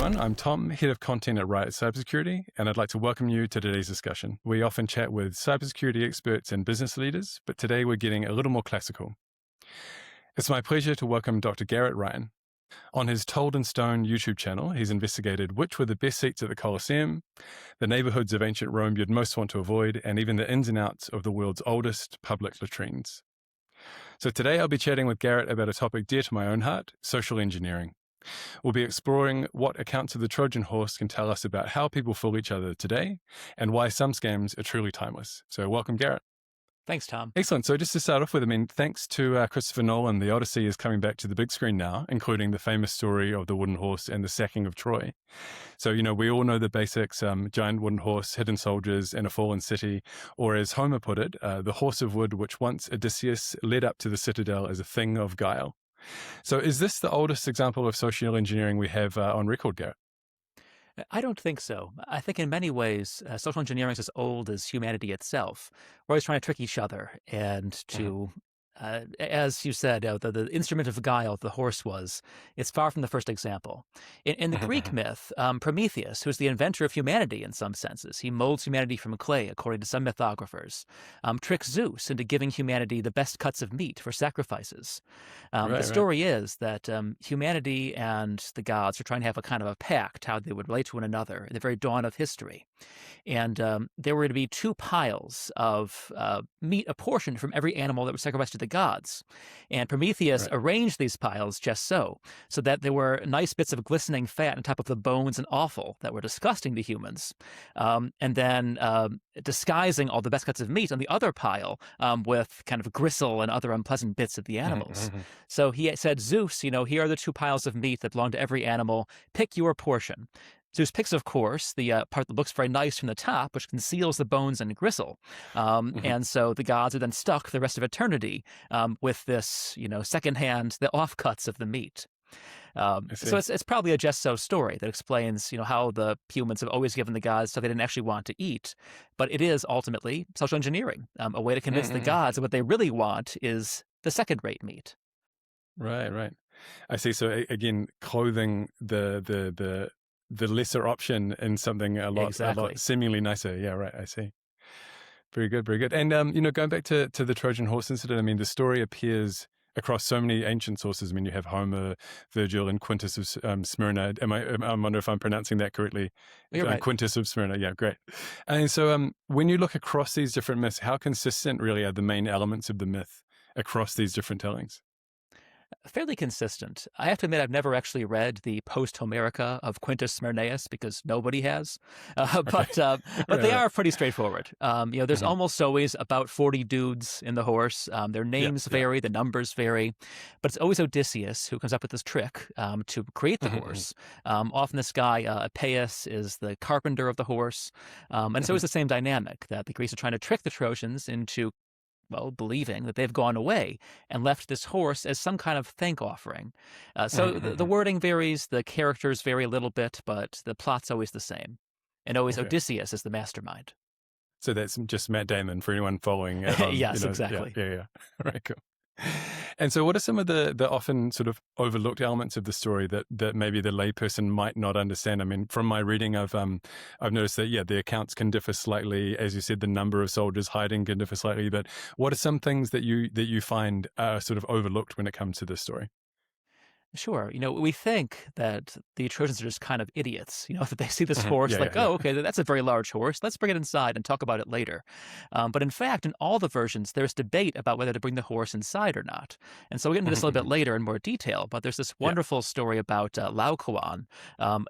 everyone. I'm Tom, Head of Content at Riot Cybersecurity, and I'd like to welcome you to today's discussion. We often chat with cybersecurity experts and business leaders, but today we're getting a little more classical. It's my pleasure to welcome Dr. Garrett Ryan. On his Told in Stone YouTube channel, he's investigated which were the best seats at the Colosseum, the neighborhoods of ancient Rome you'd most want to avoid, and even the ins and outs of the world's oldest public latrines. So today I'll be chatting with Garrett about a topic dear to my own heart, social engineering. We'll be exploring what accounts of the Trojan horse can tell us about how people fool each other today and why some scams are truly timeless. So welcome, Garrett. Thanks, Tom. Excellent. So just to start off with, thanks to Christopher Nolan, the Odyssey is coming back to the big screen now, including the famous story of the wooden horse and the sacking of Troy. So, we all know the basics, giant wooden horse, hidden soldiers, and a fallen city, or as Homer put it, the horse of wood which once Odysseus led up to the citadel as a thing of guile. So is this the oldest example of social engineering we have on record, Garrett? I don't think so. I think in many ways, social engineering is as old as humanity itself. We're always trying to trick each other and to, as you said, the instrument of guile the horse was, it's far from the first example. In the Greek myth, Prometheus, who's the inventor of humanity in some senses, he molds humanity from clay, according to some mythographers, tricks Zeus into giving humanity the best cuts of meat for sacrifices. The story is that humanity and the gods are trying to have a kind of a pact, how they would relate to one another in the very dawn of history. And there were to be two piles of meat apportioned from every animal that was sacrificed to the gods. And Prometheus arranged these piles just so that there were nice bits of glistening fat on top of the bones and offal that were disgusting to humans. And then disguising all the best cuts of meat on the other pile with kind of gristle and other unpleasant bits of the animals. So he said, Zeus, here are the two piles of meat that belong to every animal. Pick your portion. Zeus picks, of course, the part that looks very nice from the top, which conceals the bones and gristle. And so the gods are then stuck for the rest of eternity with this, secondhand, the offcuts of the meat. So it's probably a just so story that explains, how the humans have always given the gods stuff they didn't actually want to eat. But it is ultimately social engineering, a way to convince the gods that what they really want is the second-rate meat. Right. I see. So again, clothing the lesser option in something a lot seemingly nicer. Yeah, right. I see. Very good. And going back to the Trojan horse incident, the story appears across so many ancient sources. You have Homer, Virgil, and Quintus of Smyrna. I wonder if I'm pronouncing that correctly. You're right. Quintus of Smyrna. Yeah, great. And so when you look across these different myths, how consistent really are the main elements of the myth across these different tellings? Fairly consistent. I have to admit, I've never actually read the Post-Homerica of Quintus Smyrnaeus because nobody has. But they are pretty straightforward. There's almost always about 40 dudes in the horse. Their names vary, the numbers vary, but it's always Odysseus who comes up with this trick to create the horse. Often this guy, Epeius, is the carpenter of the horse. And it's always the same dynamic that the Greeks are trying to trick the Trojans into believing that they've gone away and left this horse as some kind of thank offering. So the wording varies, the characters vary a little bit, but the plot's always the same. And always Odysseus is the mastermind. So that's just Matt Damon for anyone following at home. Yes, exactly. Yeah. Right, cool. And so what are some of the often sort of overlooked elements of the story that maybe the layperson might not understand? From my reading, I've noticed that, the accounts can differ slightly. As you said, the number of soldiers hiding can differ slightly. But what are some things that you find are sort of overlooked when it comes to this story? Sure. We think that the Trojans are just kind of idiots, that they see this horse okay, that's a very large horse. Let's bring it inside and talk about it later. But in fact, in all the versions, there's debate about whether to bring the horse inside or not. And so we'll get into this a little bit later in more detail, but there's this wonderful story about Laocoon,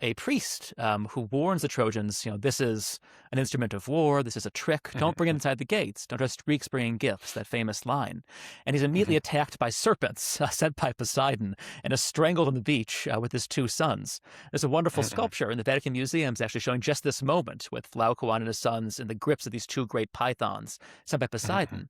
a priest who warns the Trojans, this is an instrument of war. This is a trick. Don't bring it inside the gates. Don't trust Greeks bringing gifts, that famous line. And he's immediately attacked by serpents sent by Poseidon and is strangled on the beach with his two sons. There's a wonderful sculpture in the Vatican Museums actually showing just this moment with Laocoon and his sons in the grips of these two great pythons sent by Poseidon.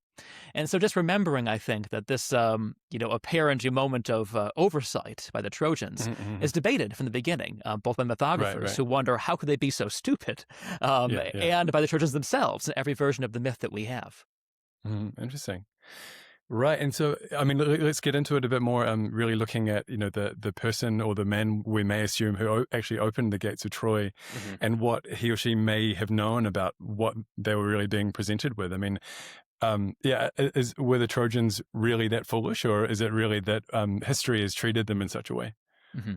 And so just remembering, I think, that this, apparent moment of oversight by the Trojans is debated from the beginning, both by mythographers who wonder how could they be so stupid, and by the Trojans themselves in every version of the myth that we have. Interesting. Right. And so, I mean, let's get into it a bit more, really looking at, the person or the man we may assume who actually opened the gates of Troy Hmm. and what he or she may have known about what they were really being presented with. I mean, were the Trojans really that foolish, or is it really that history has treated them in such a way? hmm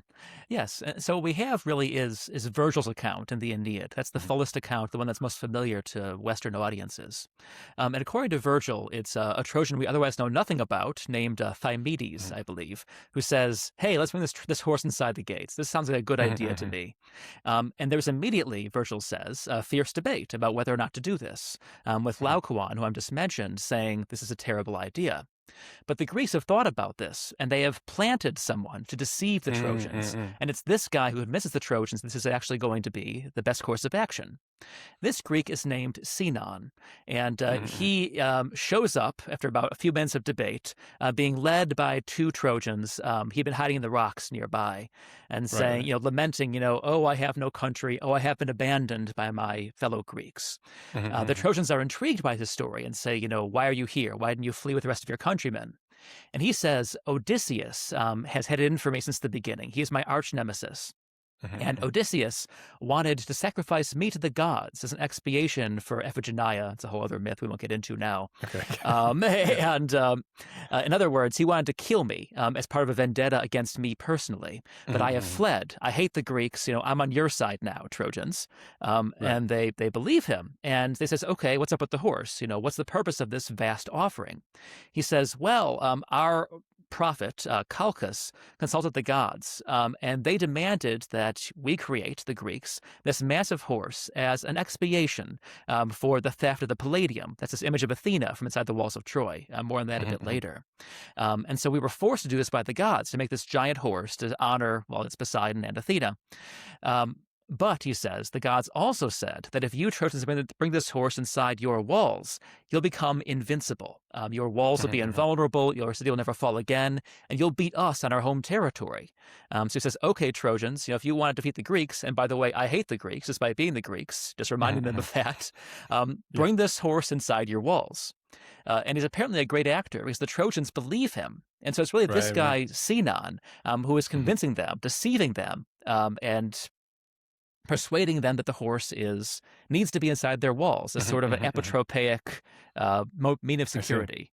Yes. So what we have really is Virgil's account in the Aeneid. That's the Mhm. fullest account, the one that's most familiar to Western audiences. And according to Virgil, it's a Trojan we otherwise know nothing about, named Thymedes, Mhm. I believe, who says, "Hey, let's bring this horse inside the gates. This sounds like a good Mhm, idea to mhm. me." And there's immediately, Virgil says, a fierce debate about whether or not to do this, with Mhm. Glaucon, who I'm just mentioned, saying this is a terrible idea. But the Greeks have thought about this, and they have planted someone to deceive the Mm, Trojans. mm, mm. And it's this guy who convinces the Trojans this is actually going to be the best course of action. This Greek is named Sinon, and Mm, mm. he shows up after about a few minutes of debate, being led by two Trojans. He'd been hiding in the rocks nearby and Right, saying, right. lamenting, oh, I have no country. Oh, I have been abandoned by my fellow Greeks. Mhm, The mhm. Trojans are intrigued by his story and say, why are you here? Why didn't you flee with the rest of your countrymen? And he says, Odysseus has headed in for me since the beginning. He is my arch nemesis. Mhm, And mhm. Odysseus wanted to sacrifice me to the gods as an expiation for Iphigenia. It's a whole other myth we won't get into now. Okay. In other words, he wanted to kill me as part of a vendetta against me personally. But Mhm, I have mhm. fled. I hate the Greeks. I'm on your side now, Trojans. Right. And they believe him. And they says, okay, what's up with the horse? What's the purpose of this vast offering? He says, well, our prophet, Calchas, consulted the gods, and they demanded that we create, the Greeks, this massive horse as an expiation for the theft of the Palladium. That's this image of Athena from inside the walls of Troy. More on that a Mhm, bit mhm. later. And so we were forced to do this by the gods to make this giant horse to honor, well, it's Poseidon and Athena. Um, but, he says, the gods also said that if you Trojans bring this horse inside your walls, you'll become invincible. Your walls will Mhm, be mhm. invulnerable, your city will never fall again, and you'll beat us on our home territory. So he says, okay, Trojans, if you want to defeat the Greeks, and by the way, I hate the Greeks despite being the Greeks, just Mhm, reminding them mhm. of that, Yeah. bring this horse inside your walls. And he's apparently a great actor because the Trojans believe him. And so it's really this Right, right. guy, Sinon, who is Mhm. convincing them, deceiving them, and persuading them that the horse needs to be inside their walls as Mhm, sort of an mhm, mhm. epitropaic mean of I see. security.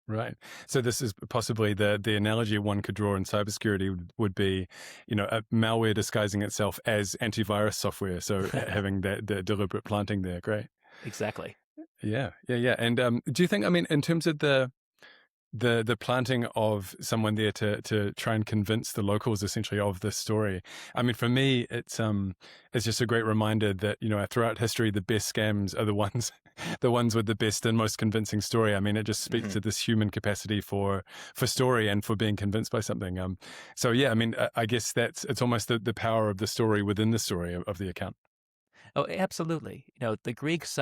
Right. So this is possibly the analogy one could draw in cybersecurity would be, a malware disguising itself as antivirus software. So having the deliberate planting there. Great. Exactly. Yeah, yeah, yeah. And do you think, I mean, in terms of the planting of someone there to try and convince the locals essentially of this story. I mean, for me, it's just a great reminder that, throughout history, the best scams are the ones the ones with the best and most convincing story. I mean, it just speaks Hmm. to this human capacity for story and for being convinced by something. So yeah, I mean, I guess it's almost the power of the story within the story of the account. Oh, absolutely. The Greeks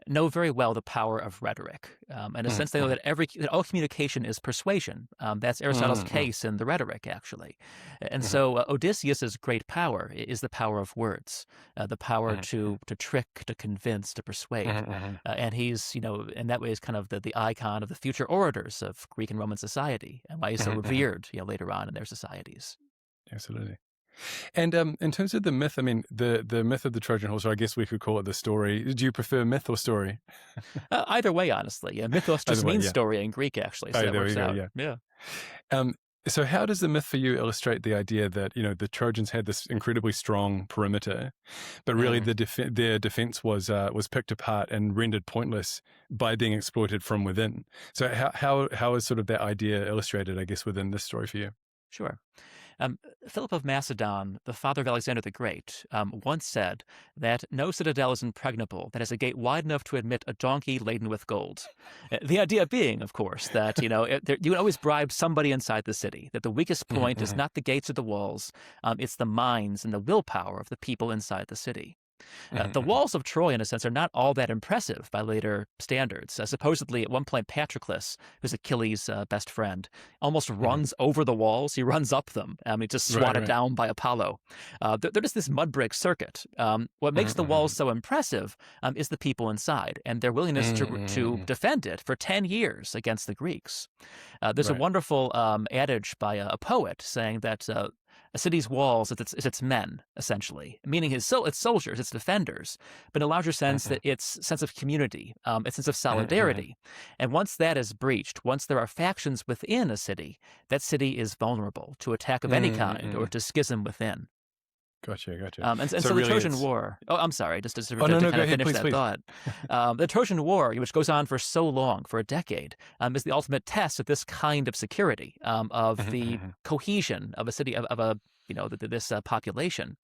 know very well the power of rhetoric. In a Mhm, sense, they know mhm, that all communication is persuasion. That's Aristotle's mhm, mhm, case in the Rhetoric, actually. And mhm, so Odysseus's great power is the power of words, the power mhm, to trick, to convince, to persuade. mhm, mhm. And he's, in that way, is kind of the icon of the future orators of Greek and Roman society, and why he's so Mhm, mhm. revered, later on in their societies. Absolutely. And in terms of the myth, I mean, the myth of the Trojan horse, or I guess we could call it the story. Do you prefer myth or story? Either way, honestly. Mythos Either just way, means yeah. story in Greek, actually, so Oh, that there we works go. out. Yeah. Yeah. Um, so how does the myth for you illustrate the idea that, the Trojans had this incredibly strong perimeter, but really Mm. their defense was picked apart and rendered pointless by being exploited from within? So how is sort of that idea illustrated, I guess, within this story for you? Sure. Um, Philip of Macedon, the father of Alexander the Great, once said that no citadel is impregnable that has a gate wide enough to admit a donkey laden with gold. The idea being, of course, that you can always bribe somebody inside the city. That the weakest Mhm, point is mhm, not the gates or the walls; it's the minds and the willpower of the people inside the city. The walls of Troy, in a sense, are not all that impressive by later standards. Supposedly, at one point, Patroclus, who's Achilles' best friend, almost runs over the walls. He runs up them. He's just swatted down by Apollo. They're just this mud brick circuit. What makes the walls so impressive is the people inside and their willingness to defend it for 10 years against the Greeks. There's a wonderful adage by a poet saying that a city's walls is its men, essentially, meaning its soldiers, its defenders, but in a larger sense, that its sense of community, its sense of solidarity. And once that is breached, once there are factions within a city, that city is vulnerable to attack of any kind or to schism within. Gotcha. And so really the Trojan War. Oh, I'm sorry. Just to kind of ahead, finish please. thought. The Trojan War, which goes on for so long, for a decade, is the ultimate test of this kind of security, of the cohesion of a city, of a this population.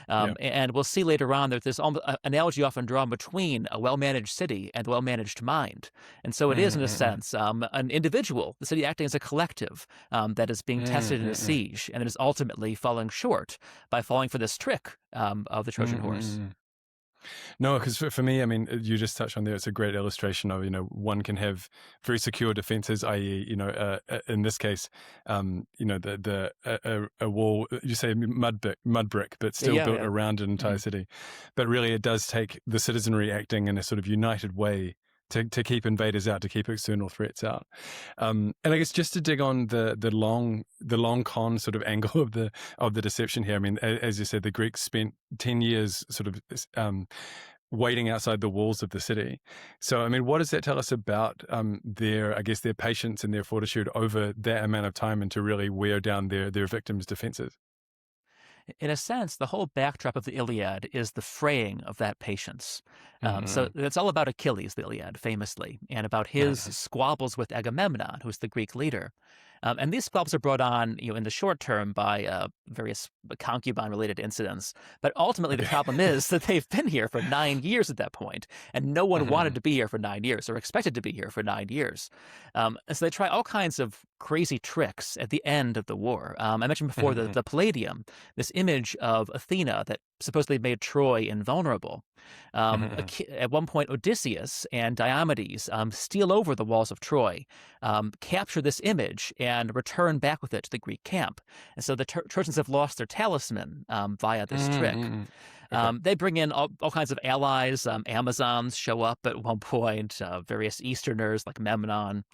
And we'll see later on that there's an analogy often drawn between a well-managed city and a well-managed mind. And so it is, in a sense, an individual, the city acting as a collective that is being tested in a siege, and it is ultimately falling short by falling for this trick of the Trojan horse. No, because for me, I mean, you just touched on there. It's a great illustration of, one can have very secure defenses, i.e., in this case, a wall, you say mud brick, but still built around an entire city. But really, it does take the citizenry acting in a sort of united way to keep invaders out, to keep external threats out. And I guess just to dig on the long con sort of angle of the deception here. I mean, as you said, the Greeks spent 10 years sort of waiting outside the walls of the city. So, I mean, what does that tell us about their patience and their fortitude over that amount of time, and to really wear down their victims' defenses? In a sense, the whole backdrop of the Iliad is the fraying of that patience. So it's all about Achilles, the Iliad, famously, and about his squabbles with Agamemnon, who's the Greek leader. And these squabbles are brought on, in the short term by various concubine-related incidents. But ultimately, the problem is that they've been here for 9 years at that point, and no one wanted to be here for 9 years or expected to be here for 9 years. And so they try all kinds of crazy tricks at the end of the war. I mentioned before the Palladium, this image of Athena that supposedly made Troy invulnerable. At one point, Odysseus and Diomedes steal over the walls of Troy, capture this image, and return back with it to the Greek camp. And so the Trojans have lost their talisman via this trick. They bring in all kinds of allies. Amazons show up at one point, various Easterners like Memnon.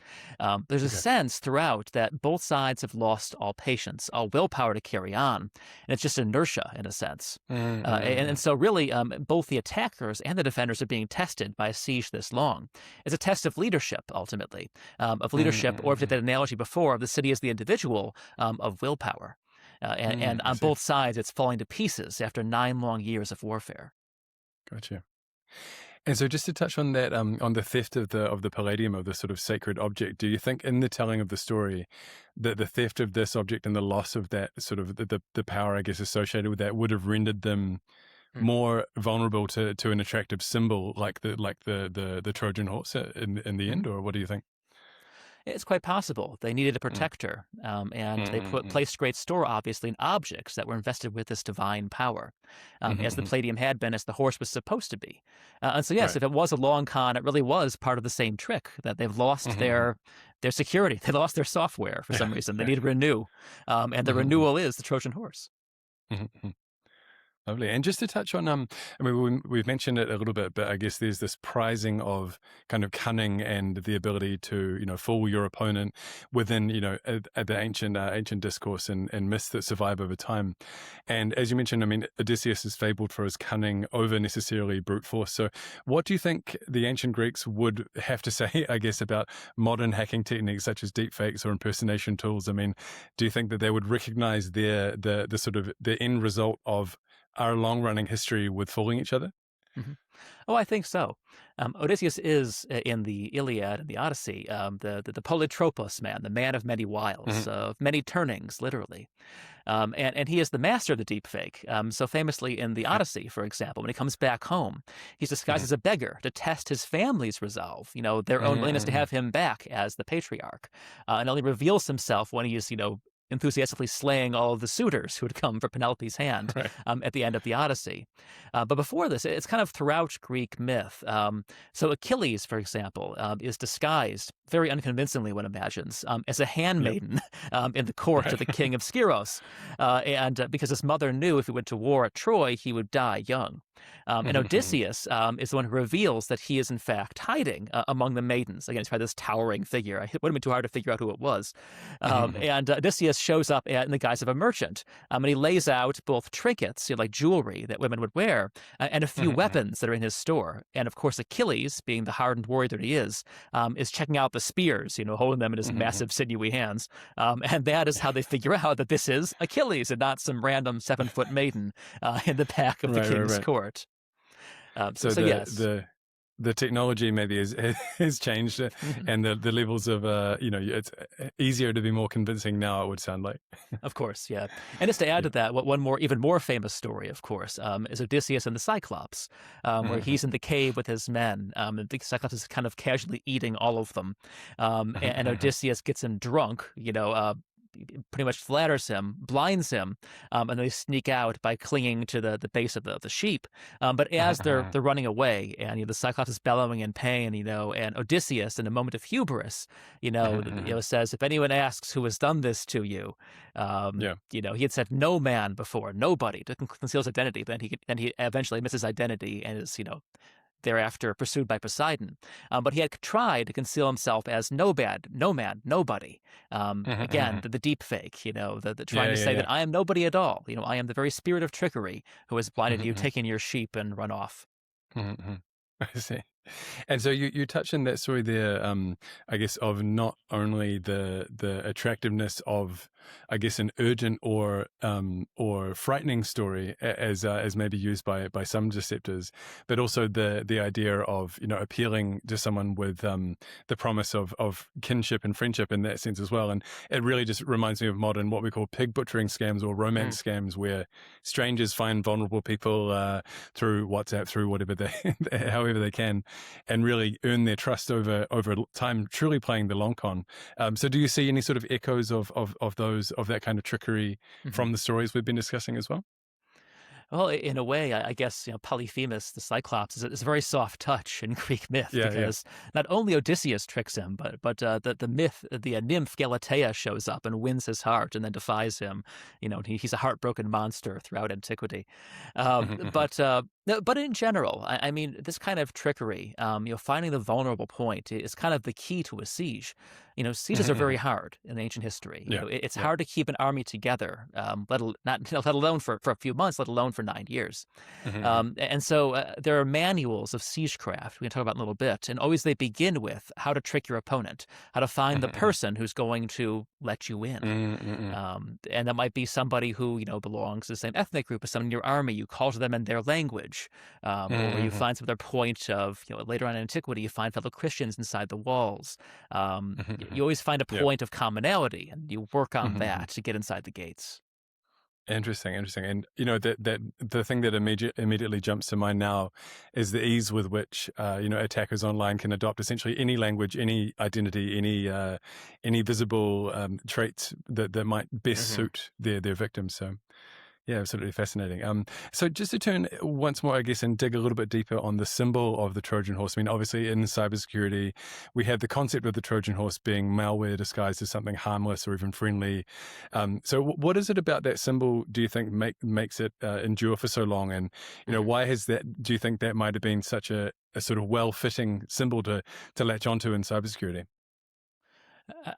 There's a sense throughout that both sides have lost all patience, all willpower to carry on. And it's just inertia, in a sense. And so really, both the attackers and the defenders are being tested by a siege this long. It's a test of leadership, ultimately, or if you did that analogy before, of the city as the individual, of willpower. And on both sides, it's falling to pieces after 9 long years of warfare. Gotcha. And so, just to touch on that, on the theft of the Palladium, of the sort of sacred object, do you think in the telling of the story that the theft of this object and the loss of that sort of the power, I guess, associated with that would have rendered them more vulnerable to an attractive symbol like the Trojan horse in the end, or what do you think? It's quite possible. They needed a protector, and they placed great store, obviously, in objects that were invested with this divine power, as the Palladium had been, as the horse was supposed to be. And so, yes, if it was a long con, it really was part of the same trick, that they've lost their security. They lost their software for some reason. They need to renew, and the renewal is the Trojan horse. Lovely. And just to touch on, I mean, we've mentioned it a little bit, but I guess there's this prizing of kind of cunning and the ability to, fool your opponent within, the ancient discourse and myths that survive over time. And as you mentioned, I mean, Odysseus is fabled for his cunning over necessarily brute force. So what do you think the ancient Greeks would have to say, I guess, about modern hacking techniques such as deepfakes or impersonation tools? I mean, do you think that they would recognize the sort of the end result of our long-running history with fooling each other? Oh, I think so. Odysseus is, in the Iliad and the Odyssey, the polytropos man, the man of many wiles, of many turnings, literally. And he is the master of the deepfake. So famously in the Odyssey, for example, when he comes back home, he's disguised as a beggar to test his family's resolve, their own willingness to have him back as the patriarch. And only reveals himself when he is, enthusiastically slaying all of the suitors who had come for Penelope's hand Right. at the end of the Odyssey. But before this, it's kind of throughout Greek myth. So Achilles, for example, is disguised very unconvincingly, one imagines, as a handmaiden in the court of the king of Skyros. And because his mother knew if he went to war at Troy, he would die young. And Odysseus is the one who reveals that he is, in fact, hiding among the maidens. Again, he's probably this towering figure. It would have been too hard to figure out who it was. And Odysseus shows up in the guise of a merchant. And he lays out both trinkets, like jewelry that women would wear, and a few weapons that are in his store. And, of course, Achilles, being the hardened warrior that he is checking out the spears, holding them in his massive, sinewy hands. And that is how they figure out that this is Achilles and not some random 7-foot maiden in the back of the king's court. So yes. The technology maybe has changed, and the levels of it's easier to be more convincing now, it would sound like. Of course, yeah. And just to add to that, even more famous story, of course, is Odysseus and the Cyclops, where he's in the cave with his men. And the Cyclops is kind of casually eating all of them, and Odysseus gets him drunk, pretty much flatters him, blinds him, and they sneak out by clinging to the base of the sheep. But as they're running away, and the Cyclops is bellowing in pain, and Odysseus, in a moment of hubris, says, "If anyone asks who has done this to you," he had said no man before, nobody, to conceal his identity. But then he eventually admits his identity and is thereafter pursued by Poseidon. But he had tried to conceal himself as no man, nobody. Again, the deep fake, the trying to say that I am nobody at all. I am the very spirit of trickery who has blinded you, taken your sheep and run off. I see. And so you touch on that story there, I guess, of not only the attractiveness of, I guess, an urgent or frightening story as maybe used by some deceptors, but also the idea of appealing to someone with the promise of kinship and friendship in that sense as well. And it really just reminds me of modern what we call pig butchering scams or romance scams, where strangers find vulnerable people through WhatsApp, through whatever however they can, and really earn their trust over time, truly playing the long con. So do you see any sort of echoes of that kind of trickery from the stories we've been discussing as well? Well, in a way, I guess, Polyphemus, the Cyclops, is a very soft touch in Greek myth, because not only Odysseus tricks him, but the nymph Galatea shows up and wins his heart and then defies him. He's a heartbroken monster throughout antiquity. But in general, I mean, this kind of trickery, finding the vulnerable point is kind of the key to a siege. Sieges are very hard in ancient history. It's hard to keep an army together, let alone for a few months, let alone for 9 years. And so there are manuals of siegecraft we can talk about in a little bit, and always they begin with how to trick your opponent, how to find the person who's going to let you in. And that might be somebody who belongs to the same ethnic group as someone in your army. You call to them in their language, or you find some other point of later on in antiquity you find fellow Christians inside the walls. You always find a point of commonality, and you work on that to get inside the gates. Interesting. And that the thing that immediately jumps to mind now is the ease with which attackers online can adopt essentially any language, any identity, any visible traits that might best suit their victims. So yeah, absolutely fascinating. So just to turn once more, I guess, and dig a little bit deeper on the symbol of the Trojan horse. I mean, obviously in cybersecurity, we have the concept of the Trojan horse being malware disguised as something harmless or even friendly. So what is it about that symbol, do you think, makes it endure for so long? And, why do you think that might have been such a sort of well-fitting symbol to latch onto in cybersecurity?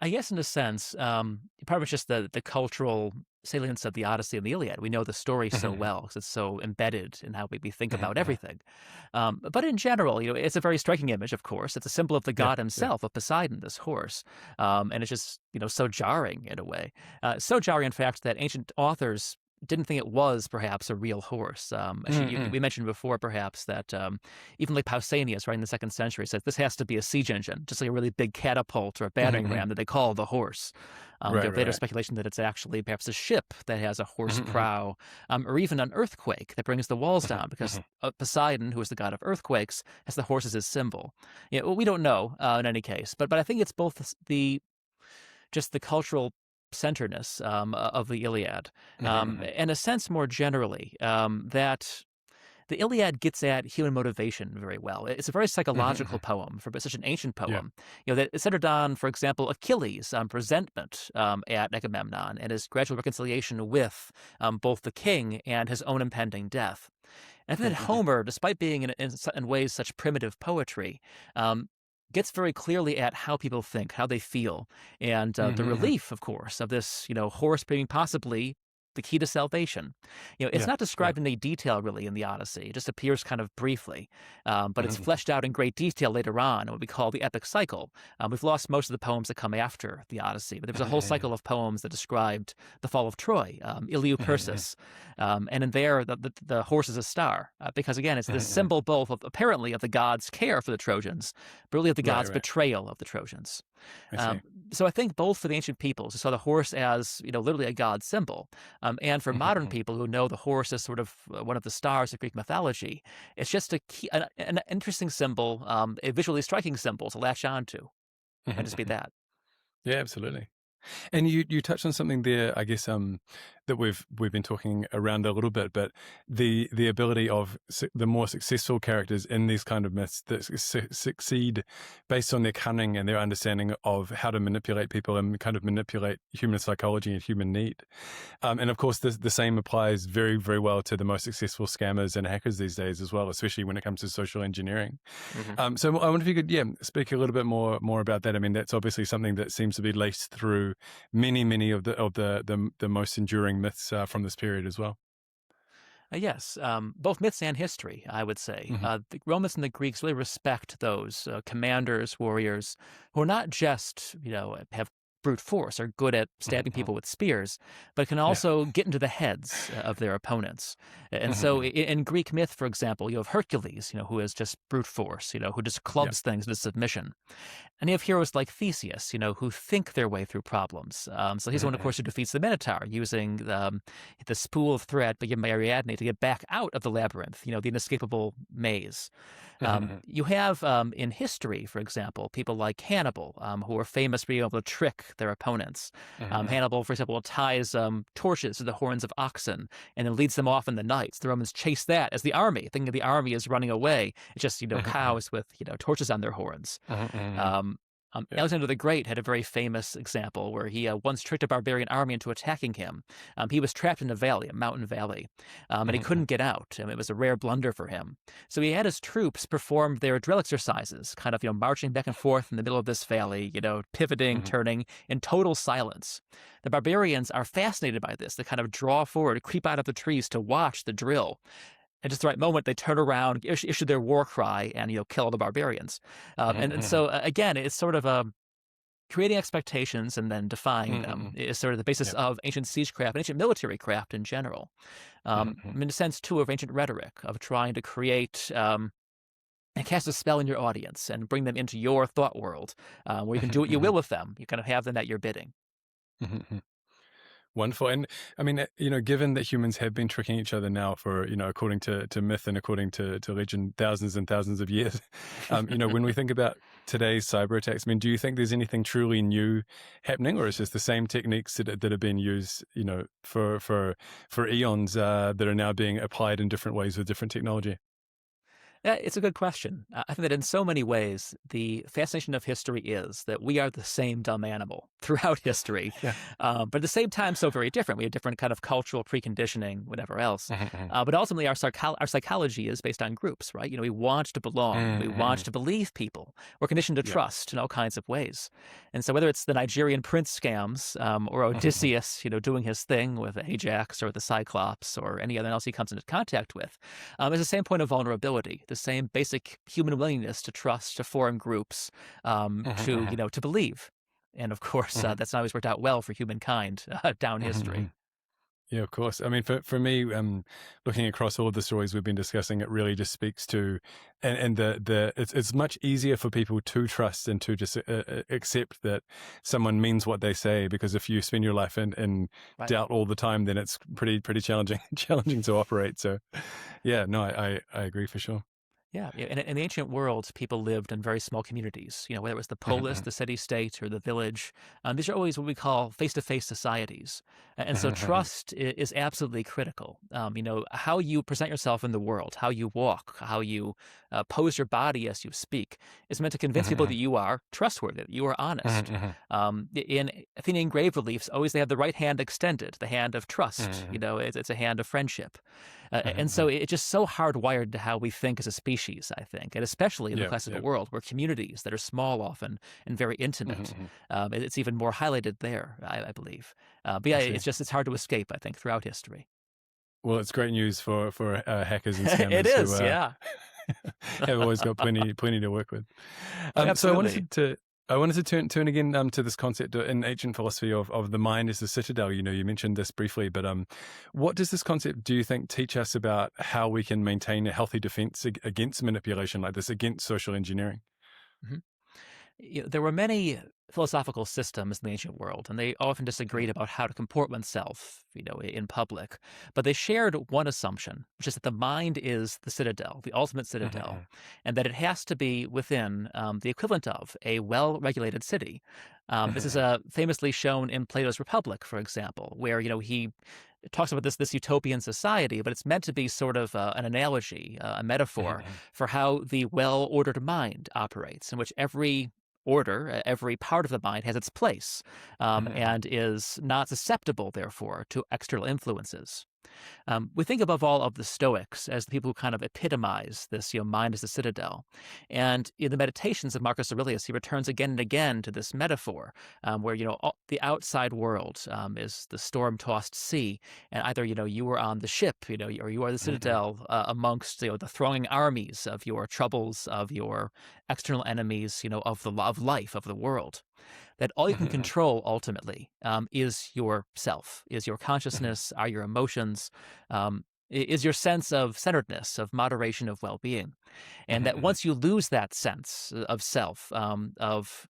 I guess in a sense, probably just the cultural salience of the Odyssey and the Iliad. We know the story so well because it's so embedded in how we think about everything. But in general, it's a very striking image, of course. It's a symbol of the god himself, of Poseidon, this horse. And it's just, so jarring in a way. So jarring, in fact, that ancient authors didn't think it was perhaps a real horse. We mentioned before perhaps that even like Pausanias, right in the 2nd century, says this has to be a siege engine, just like a really big catapult or a battering ram that they call the horse. There's later speculation that it's actually perhaps a ship that has a horse prow, or even an earthquake that brings the walls down, because Poseidon, who is the god of earthquakes, has the horse as his symbol. We don't know in any case, but I think it's both just the cultural self-centeredness of the Iliad, Mm-hmm. and a sense more generally that the Iliad gets at human motivation very well. It's a very Mm-hmm. psychological poem for such an ancient Yeah. poem. That it's centered on, for example, Achilles' resentment at Agamemnon and his gradual reconciliation with both the king and his own impending death. And I think that Mm-hmm. Homer, despite being in ways such primitive poetry, um, gets very clearly at how people think, how they feel, and the Mm-hmm. relief, of course, of this, horse being possibly the key to salvation. It's Yeah. not Yeah. described in any detail really in the Odyssey. It just appears kind of briefly, but it's Mm-hmm. fleshed out in great detail later on in what we call the epic cycle. We've lost most of the poems that come after the Odyssey, but there was a whole cycle of poems that described the fall of Troy, Mm-hmm. Iliupersis, and in there the horse is a star because again it's this Mm-hmm. symbol both of apparently of the gods' care for the Trojans, but really of the Right. gods' Right. betrayal of the Trojans. I see. Um, so I think both for the ancient peoples who saw the horse as literally a god symbol, and for modern Mm-hmm. people who know the horse as sort of one of the stars of Greek mythology, it's just an interesting symbol, a visually striking symbol to latch on to, and just be Mm-hmm. that. Yeah, absolutely. And you touched on something there, I guess, that we've been talking around a little bit, but the ability of the more successful characters in these kind of myths that succeed based on their cunning and their understanding of how to manipulate people and kind of manipulate human psychology and human need. And of course, the same applies very, very well to the most successful scammers and hackers these days as well, especially when it comes to social engineering. Hmm. So I wonder if you could, speak a little bit more about that. I mean, that's obviously something that seems to be laced through many of the most enduring myths from this period as well. Yes, both myths and history, I would say. Hmm. The Romans and the Greeks really respect those commanders, warriors, who are not just, have brute force, are good at stabbing Hmm. people with spears, but can Yeah. also get into the heads of their opponents. And so Hmm. in Greek myth, for example, you have Hercules, who is just brute force, who just Yeah. clubs things into submission. And you have heroes like Theseus, who think their way through problems. So he's the one, of Hmm. course, who defeats the Minotaur using the spool of thread by Ariadne to get back out of the labyrinth, the inescapable maze. Hmm. You have in history, for example, people like Hannibal, who are famous for being able to trick their opponents. Hmm. Hannibal, for example, ties torches to the horns of oxen and then leads them off in the night. The Romans chase that as the army, thinking the army is running away. It's just, Hmm. cows with, torches on their horns. Hmm. Um, Yeah. Alexander the Great had a very famous example where he once tricked a barbarian army into attacking him. He was trapped in a valley, a mountain valley, and he Hmm. couldn't get out. It was a rare blunder for him. So he had his troops perform their drill exercises, kind of, marching back and forth in the middle of this valley, pivoting, Hmm. turning in total silence. The barbarians are fascinated by this. They kind of draw forward, creep out of the trees to watch the drill. At just the right moment, they turn around, issue their war cry, and kill all the barbarians. And Hmm. so again, it's sort of creating expectations and then defying them Hmm. is sort of the basis Yeah. of ancient siegecraft and ancient military craft in general. Hmm. In a sense, too, of ancient rhetoric of trying to create and cast a spell in your audience and bring them into your thought world, where you can do what you Hmm. will with them. You kind of have them at your bidding. Hmm. Wonderful. And I mean, given that humans have been tricking each other now for, according to myth and according to legend, thousands and thousands of years, when we think about today's cyber attacks, I mean, do you think there's anything truly new happening, or is it just the same techniques that have been used, for eons that are now being applied in different ways with different technology? Yeah, it's a good question. I think that in so many ways, the fascination of history is that we are the same dumb animal throughout history, Yeah. but at the same time, so very different. We have different kind of cultural preconditioning, whatever else. Hmm. But ultimately, our psychology is based on groups, right? We want to belong. We want Hmm. to believe people. We're conditioned to Yeah. trust in all kinds of ways. And so whether it's the Nigerian prince scams or Hmm. Odysseus, doing his thing with Ajax or the Cyclops or anyone else he comes into contact with, it's the same point of vulnerability, the same basic human willingness to trust, to form groups, to Hmm. to believe. And of course, Hmm. that's not always worked out well for humankind down Hmm. history. Yeah, of course. I mean, for me, looking across all of the stories we've been discussing, it really just speaks to, and it's much easier for people to trust and to just accept that someone means what they say, because if you spend your life in Right. doubt all the time, then it's pretty challenging challenging to operate. So, yeah, no, I agree for sure. Yeah, in the ancient world, people lived in very small communities. Whether it was the polis, the city-state, or the village, these are always what we call face-to-face societies, and so trust is absolutely critical. How you present yourself in the world, how you walk, how you pose your body as you speak, is meant to convince people that you are trustworthy, that you are honest. In Athenian grave reliefs, always they have the right hand extended, the hand of trust. It's a hand of friendship. And so it's just so hardwired to how we think as a species, I think, and especially in the classical world, where communities that are small often and very intimate, it's even more highlighted there, I believe. But yeah, it's hard to escape, I think, throughout history. Well, it's great news for hackers and scammers. It is, who, yeah. have always got plenty to work with. So I wanted to turn again to this concept in ancient philosophy of the mind as the citadel. You mentioned this briefly, but what does this concept, do you think, teach us about how we can maintain a healthy defense against manipulation like this, against social engineering? Mhm. There were many philosophical systems in the ancient world, and they often disagreed about how to comport oneself, in public. But they shared one assumption, which is that the mind is the citadel, the ultimate citadel, and that it has to be within the equivalent of a well-regulated city. This is famously shown in Plato's Republic, for example, where he talks about this utopian society, but it's meant to be sort of an analogy, a metaphor for how the well-ordered mind operates, in which every order, every part of the mind has its place, and is not susceptible, therefore, to external influences. We think above all of the Stoics as the people who kind of epitomize this, mind as a citadel. And in the Meditations of Marcus Aurelius, he returns again and again to this metaphor, where, the outside world is the storm-tossed sea, and either, you are on the ship, or you are the citadel amongst, the thronging armies of your troubles, of your external enemies, of life, of the world. That all you can control ultimately is yourself, is your consciousness, are your emotions, is your sense of centeredness, of moderation, of well-being. And that once you lose that sense of self, of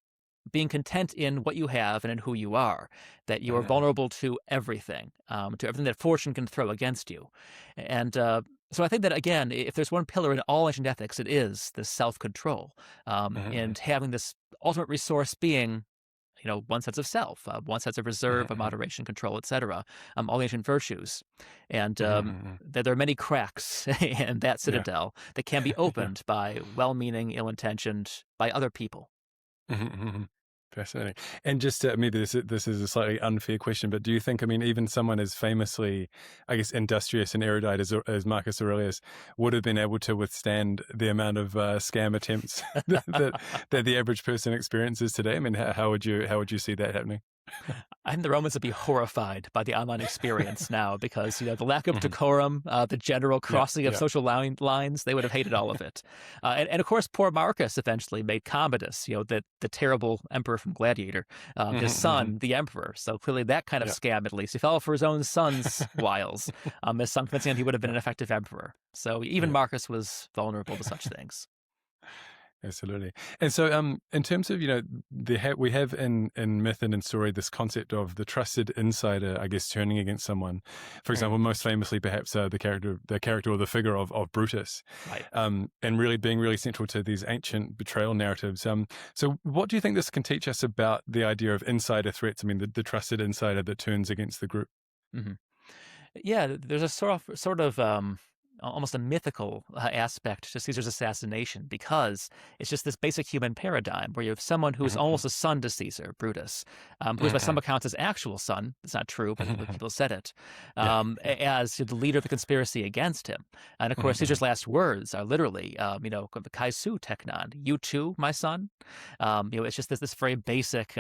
being content in what you have and in who you are, that you are vulnerable to everything that fortune can throw against you. And so I think that, again, if there's one pillar in all ancient ethics, it is this self-control, and having this ultimate resource being one sense of self, one sense of reserve, of moderation, control, etc. All the ancient virtues. And there are many cracks in that citadel that can be opened by well-meaning, ill-intentioned, by other people. Fascinating. And just maybe this is a slightly unfair question, but do you think, even someone as famously, I guess, industrious and erudite as Marcus Aurelius would have been able to withstand the amount of scam attempts that the average person experiences today? How would you see that happening? I think the Romans would be horrified by the online experience now because, the lack of decorum, the general crossing of social lines, they would have hated all of it. And of course, poor Marcus eventually made Commodus, the terrible emperor from Gladiator, his son, the emperor. So clearly that kind of scam, at least. He fell for his own son's wiles. His son convincing him he would have been an effective emperor. So even Marcus was vulnerable to such things. Absolutely. And so in terms of, we have in myth and in story this concept of the trusted insider, I guess, turning against someone. For example, most famously, perhaps the character or the figure of Brutus, Right. And really being really central to these ancient betrayal narratives. So what do you think this can teach us about the idea of insider threats? The trusted insider that turns against the group. Yeah, there's a sort of almost a mythical aspect to Caesar's assassination, because it's just this basic human paradigm where you have someone who's almost a son to Caesar, Brutus, who is by some accounts his actual son. It's not true, but people said it, as the leader of the conspiracy against him. And of course, Caesar's last words are literally, "Kai su teknon," you too, my son. It's just this very basic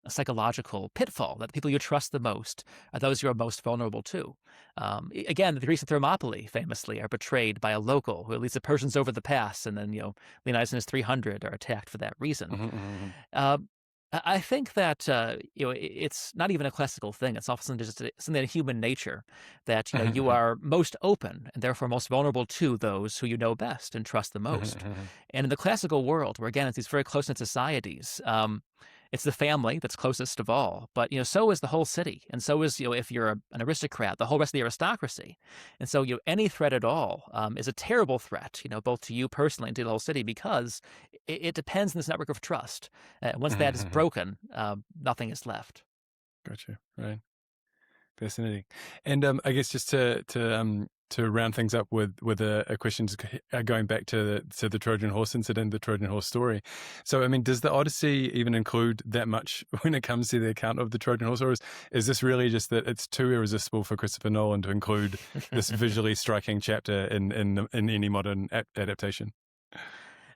a psychological pitfall that the people you trust the most are those you are most vulnerable to. Again, the Greeks of Thermopylae famously are betrayed by a local who leads the Persians over the pass, and then Leonidas and his 300 are attacked for that reason. I think that it's not even a classical thing. It's often just something in human nature that you are most open and therefore most vulnerable to those who you know best and trust the most. And in the classical world, where again it's these very close-knit societies, It's the family that's closest of all, but so is the whole city, and so is if you're an aristocrat, the whole rest of the aristocracy. And so any threat at all is a terrible threat, both to you personally and to the whole city, because it depends on this network of trust. Once that is broken, nothing is left. Gotcha. Right. Fascinating. And I guess just to round things up with a question going back to the Trojan horse incident, the Trojan horse story. So, I mean, does the Odyssey even include that much when it comes to the account of the Trojan horse, or is this really just that it's too irresistible for Christopher Nolan to include this visually striking chapter in any modern adaptation?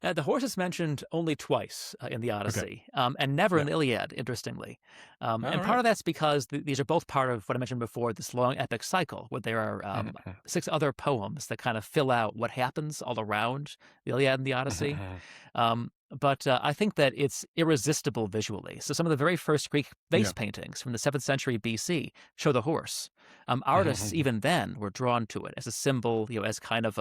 The horse is mentioned only twice in the Odyssey, and never in the Iliad, interestingly. And part of that's because these are both part of what I mentioned before, this long epic cycle, where there are 6 other poems that kind of fill out what happens all around the Iliad and the Odyssey. But I think that it's irresistible visually. So some of the very first Greek vase paintings from the 7th century BC show the horse. Artists even then were drawn to it as a symbol, as kind of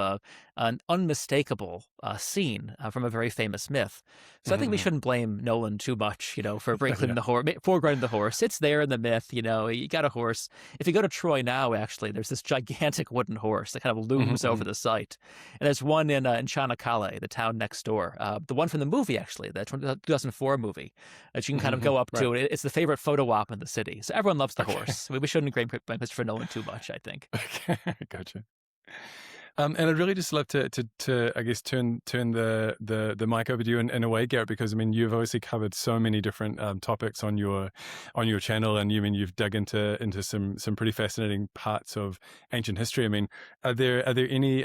an unmistakable scene from a very famous myth. So I think we shouldn't blame Nolan too much, for foregrounding the horse. It's there in the myth, you got a horse. If you go to Troy now, actually, there's this gigantic wooden horse that kind of looms over the site. And there's one in Chanakale, the town next door. The one from the movie, actually, the 2004 movie, that you can kind of go up to. It's the favorite photo op in the city. So everyone loves the horse. We shouldn't blame Christopher Nolan too much, I think. Okay, gotcha. And I'd really just love to I guess turn the mic over to you in a way, Garrett, because I mean you've obviously covered so many different topics on your channel, and you've dug into some pretty fascinating parts of ancient history. I mean, are there any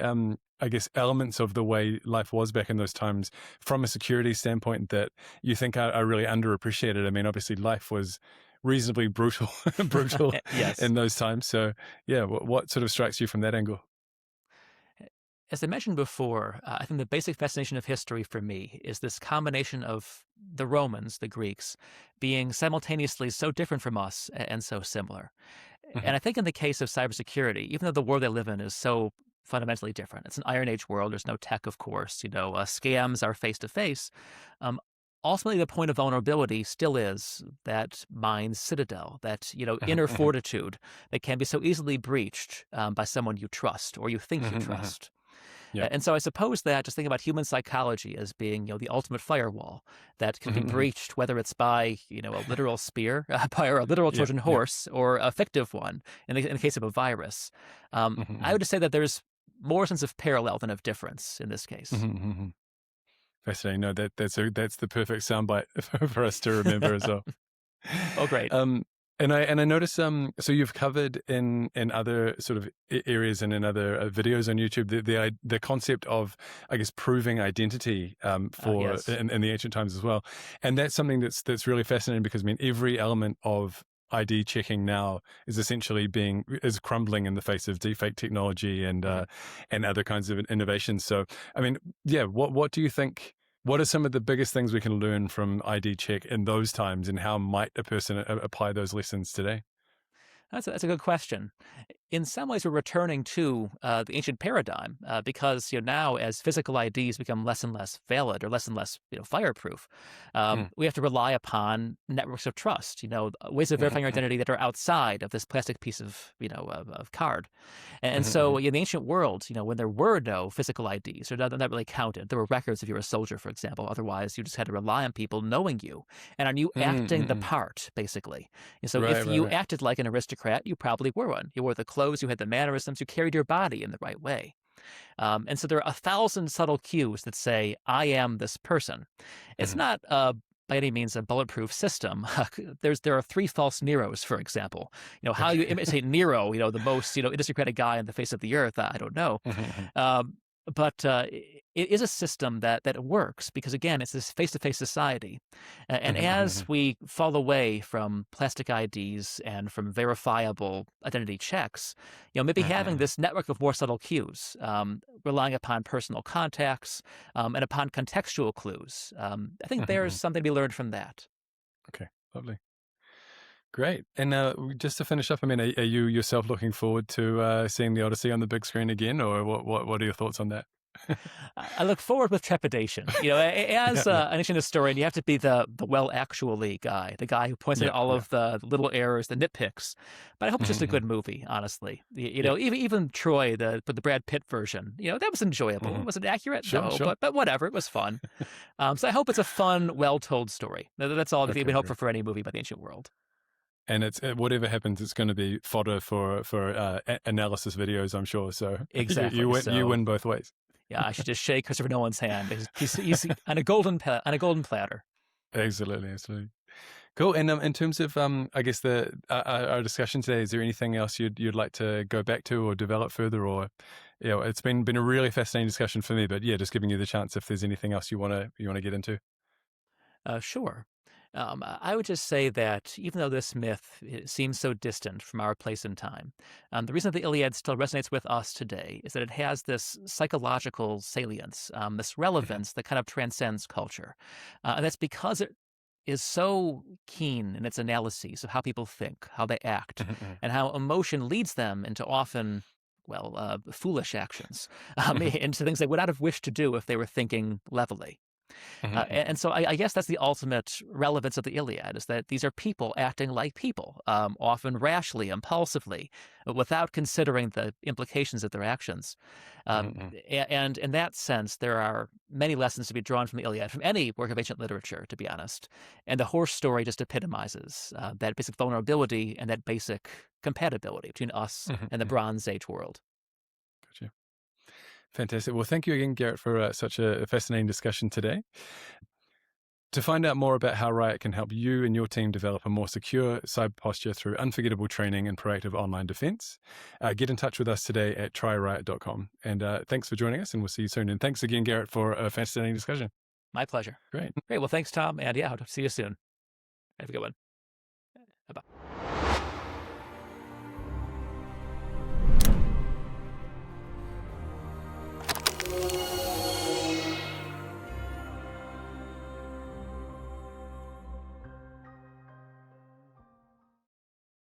I guess elements of the way life was back in those times from a security standpoint that you think are really underappreciated? I mean, obviously life was reasonably brutal Yes. in those times. So yeah, what sort of strikes you from that angle? As I mentioned before, I think the basic fascination of history for me is this combination of the Romans, the Greeks, being simultaneously so different from us and so similar. And I think in the case of cybersecurity, even though the world they live in is so fundamentally different, it's an Iron Age world, there's no tech, of course, scams are face-to-face. Ultimately, the point of vulnerability still is that mind's citadel, that inner fortitude that can be so easily breached by someone you trust or you think you trust. Yeah. And so I suppose that just think about human psychology as being, the ultimate firewall that can be breached, whether it's by, a literal spear, by a literal Trojan horse, or a fictive one in the case of a virus. I would just say that there's more sense of parallel than of difference in this case. Fascinating. No, that's the perfect soundbite for us to remember as well. Oh, great. And I noticed so you've covered in other sort of areas and in other videos on YouTube the concept of, I guess, proving identity for Yes. in the ancient times as well, and that's something that's really fascinating because I mean every element of ID checking now is essentially is crumbling in the face of deepfake technology and other kinds of innovations. So I mean, yeah, what do you think? What are some of the biggest things we can learn from ID check in those times, and how might a person apply those lessons today? That's a good question. In some ways, we're returning to the ancient paradigm because now, as physical IDs become less and less valid or less fireproof, we have to rely upon networks of trust. Ways of verifying your identity that are outside of this plastic piece of of card. And so, in the ancient world, when there were no physical IDs, or that really counted, there were records if you were a soldier, for example. Otherwise, you just had to rely on people knowing you and on you acting the part, basically. And so, if you acted like an aristocrat, you probably were one. You wore the clothes, you had the mannerisms, you carried your body in the right way. And so there are 1,000 subtle cues that say, I am this person. It's not by any means a bulletproof system. There are 3 false Neros, for example. How you imitate Nero, the most aristocratic guy on the face of the earth, I don't know. But it is a system that works because, again, it's this face-to-face society. And as we fall away from plastic IDs and from verifiable identity checks, maybe having this network of more subtle cues, relying upon personal contacts and upon contextual clues, I think there's something to be learned from that. Okay, lovely. Great. And just to finish up, I mean, are you yourself looking forward to seeing the Odyssey on the big screen again, or what are your thoughts on that? I look forward with trepidation. Yeah, As yeah. an ancient historian, you have to be the well actually guy, the guy who points out Yeah, all yeah. of the little errors, the nitpicks. But I hope it's just a Mhm, good movie, honestly. yeah. Even Troy, the Brad Pitt version, that was enjoyable. Mhm. Was it accurate? Sure, No, sure. but whatever, it was fun. So I hope it's a fun, well told story. That's all we Okay, can hope great. for any movie by the ancient world. And it's whatever happens, it's going to be fodder for analysis videos, I'm sure. So you Exactly. win So both ways. yeah, I should just shake Christopher Nolan's hand. He's on a golden platter. Absolutely, absolutely. Cool. And in terms of, I guess our discussion today, is there anything else you'd like to go back to or develop further? Or, it's been a really fascinating discussion for me. But yeah, just giving you the chance if there's anything else you wanna get into. Sure. I would just say that even though this myth seems so distant from our place and time, the reason that the Iliad still resonates with us today is that it has this psychological salience, this Mhm, relevance that kind of transcends culture. And that's because it is so keen in its analyses of how people think, how they act, mhm, and how emotion leads them into often, well, foolish actions, mhm, into things they would not have wished to do if they were thinking levelly. mhm, And so I guess that's the ultimate relevance of the Iliad is that these are people acting like people, often rashly, impulsively, without considering the implications of their actions. mhm, Um, mhm, and in that sense, there are many lessons to be drawn from the Iliad, from any work of ancient literature, to be honest. And the horse story just epitomizes that basic vulnerability and that basic compatibility between us mhm, and the mhm. Bronze Age world. Gotcha. Fantastic. Well, thank you again, Garrett, for such a fascinating discussion today. To find out more about how Riot can help you and your team develop a more secure cyber posture through unforgettable training and proactive online defense, get in touch with us today at tryriot.com. And thanks for joining us, and we'll see you soon. And thanks again, Garrett, for a fascinating discussion. My pleasure. Great. Great. Well, thanks, Tom. And yeah, I'll see you soon. Have a good one. Bye bye.